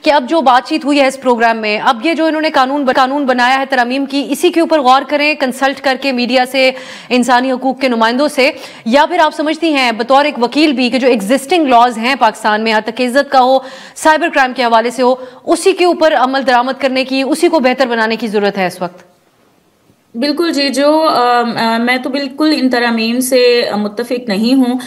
कि अब जो बातचीत हुई है इस प्रोग्राम में, अब ये जो इन्होंने कानून बनाया है तरमीम की, इसी के ऊपर गौर करें कंसल्ट करके मीडिया से, इंसानी हकूक के नुमाइंदों से, या फिर आप समझती हैं बतौर एक वकील भी कि जो एग्जिस्टिंग लॉज हैं पाकिस्तान में, यहाँ तक इज्जत का हो, साइबर क्राइम के हवाले से हो, उसी के ऊपर अमल दरामद करने की, उसी को बेहतर बनाने की जरूरत है इस वक्त? बिल्कुल जी, जो मैं तो बिल्कुल इन तरमीम से मुत्तफिक नहीं हूँ।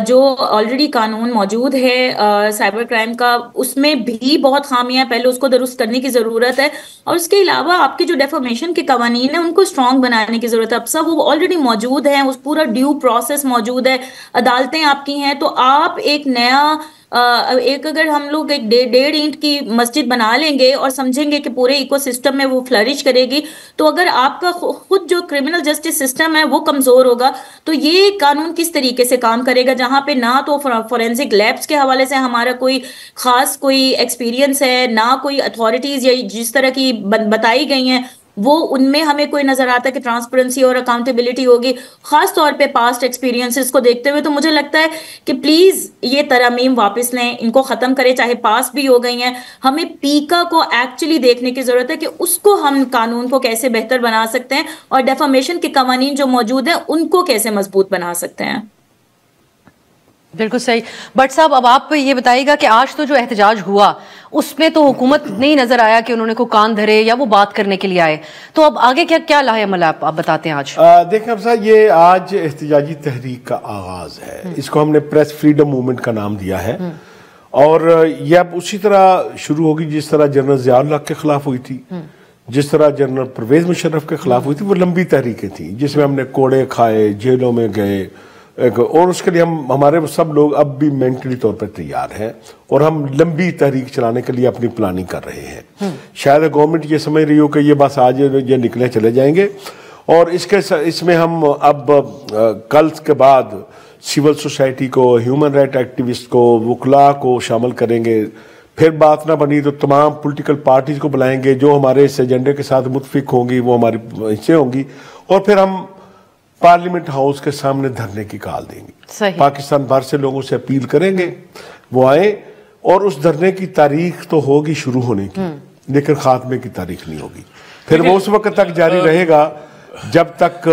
जो ऑलरेडी कानून मौजूद है साइबर क्राइम का, उसमें भी बहुत खामियां, पहले उसको दुरुस्त करने की ज़रूरत है। और उसके अलावा आपके जो डेफोमेशन के कवानीन है उनको स्ट्रॉन्ग बनाने की ज़रूरत है। अब सब वो ऑलरेडी मौजूद हैं, उस पूरा ड्यू प्रोसेस मौजूद है, अदालतें आपकी हैं। तो आप एक नया एक अगर हम लोग एक 1.5 ईंट की मस्जिद बना लेंगे और समझेंगे कि पूरे इकोसिस्टम में वो फ्लरिश करेगी, तो अगर आपका खुद जो क्रिमिनल जस्टिस सिस्टम है वो कमजोर होगा, तो ये कानून किस तरीके से काम करेगा? जहां पे ना तो फॉरेंसिक लैब्स के हवाले से हमारा कोई खास कोई एक्सपीरियंस है, ना कोई अथॉरिटीज या जिस तरह की बताई गई हैं वो उनमें हमें कोई नजर आता है कि ट्रांसपेरेंसी और अकाउंटेबिलिटी होगी, खास तौर पे पास्ट एक्सपीरियंसेस को देखते हुए। तो मुझे लगता है कि प्लीज ये तरमीम वापस लें, इनको खत्म करें, चाहे पास भी हो गई हैं। हमें पीका को एक्चुअली देखने की जरूरत है कि उसको हम कानून को कैसे बेहतर बना सकते हैं और डेफामेशन के कवानीन जो मौजूद हैं उनको कैसे मजबूत बना सकते हैं। बिल्कुल सही। बट साहब, अब आप ये बताइएगा कि आज तो जो एहतजाज हुआ उसमें तो हुकूमत नहीं नजर आया कि उन्होंने कोई कान धरे या वो बात करने के लिए आए, तो अब आगे क्या क्या लाहेअमल आप बताते हैं आज? देखें अब साहब, ये आज एहतजाजी तहरीक का आगाज है। इसको हमने प्रेस फ्रीडम मूवमेंट का नाम दिया है और ये अब उसी तरह शुरू होगी जिस तरह जनरल ज़िया के खिलाफ हुई थी, जिस तरह जनरल परवेज मुशर्रफ के खिलाफ हुई थी। वो लंबी तहरीकें थी जिसमें हमने कोड़े खाए, जेलों में गए, और उसके लिए हमारे सब लोग अब भी मेंटली तौर पर तैयार हैं और हम लंबी तहरीक चलाने के लिए अपनी प्लानिंग कर रहे हैं। शायद गवर्नमेंट ये समझ रही हो कि ये बस आज ये निकले चले जाएंगे, और इसमें हम अब कल के बाद सिविल सोसाइटी को, ह्यूमन राइट एक्टिविस्ट को, वकला को शामिल करेंगे। फिर बात ना बनी तो तमाम पॉलिटिकल पार्टीज को बुलाएंगे जो हमारे इस एजेंडे के साथ मुत्फिक होंगी, वो हमारी हिस्से होंगी, और फिर हम पार्लियामेंट हाउस के सामने धरने की कॉल देंगे। पाकिस्तान भर से लोगों से अपील करेंगे वो आए, और उस धरने की तारीख तो होगी शुरू होने की, लेकिन खात्मे की तारीख नहीं होगी। फिर वो उस वक्त तक जारी रहेगा जब तक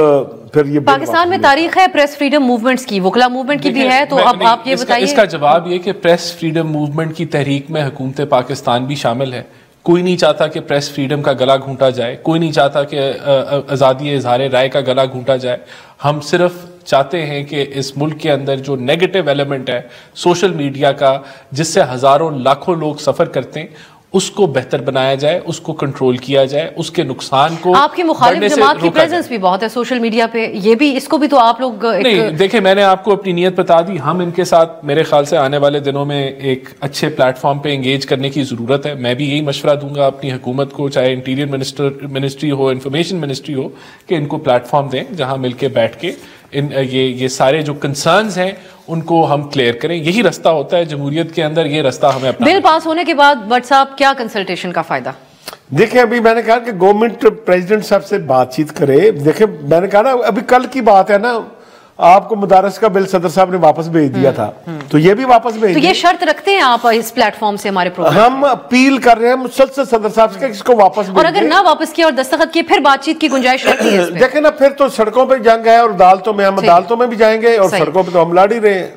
फिर ये पाकिस्तान में तारीख है प्रेस फ्रीडम मूवमेंट्स की, वकला मूवमेंट की भी है। तो अब आप ये बताइए। इसका जवाब ये कि प्रेस फ्रीडम मूवमेंट की तहरीक में हुकूमत पाकिस्तान भी शामिल है। कोई नहीं चाहता कि प्रेस फ्रीडम का गला घूंटा जाए, कोई नहीं चाहता कि आज़ादी इज़हार राय का गला घूंटा जाए। हम सिर्फ चाहते हैं कि इस मुल्क के अंदर जो नेगेटिव एलिमेंट है सोशल मीडिया का, जिससे हजारों लाखों लोग सफ़र करते हैं, उसको बेहतर बनाया जाए, उसको कंट्रोल किया जाए, उसके नुकसान को। आपकी मुखालिफ जमात की प्रेजेंस भी बहुत है सोशल मीडिया पे, ये भी, इसको भी तो आप लोग नहीं देखें। मैंने आपको अपनी नीयत बता दी। हम इनके साथ मेरे ख्याल से आने वाले दिनों में एक अच्छे प्लेटफॉर्म पे एंगेज करने की जरूरत है। मैं भी यही मशवरा दूंगा अपनी हुकूमत को, चाहे इंटीरियर मिनिस्ट्री हो, इंफॉर्मेशन मिनिस्ट्री हो, कि इनको प्लेटफॉर्म दें जहां मिलकर बैठ के ये सारे जो कंसर्न्स हैं उनको हम क्लियर करें। यही रास्ता होता है जमहूरियत के अंदर, ये रास्ता हमें अपना। बिल पास होने के बाद व्हाट्सएप क्या कंसल्टेशन का फायदा? देखिए, अभी मैंने कहा कि गवर्नमेंट प्रेसिडेंट साहब से बातचीत करे। देखिए, मैंने कहा ना, अभी कल की बात है ना, आपको मुदारस का बिल सदर साहब ने वापस भेज दिया था, तो ये भी वापस भेज तो ये शर्त रखते हैं आप इस प्लेटफॉर्म से हमारे प्रोग्राम? हम अपील कर रहे हैं मुसलसल सदर साहब से इसको वापस भेज, और अगर ना वापस किया और दस्तखत किए फिर बातचीत की गुंजाइश रहती है? देखें ना, फिर तो सड़कों पर जंग है और अदालतों में, हम अदालतों में भी जाएंगे और सड़कों पर तो हम लड़ ही रहे हैं।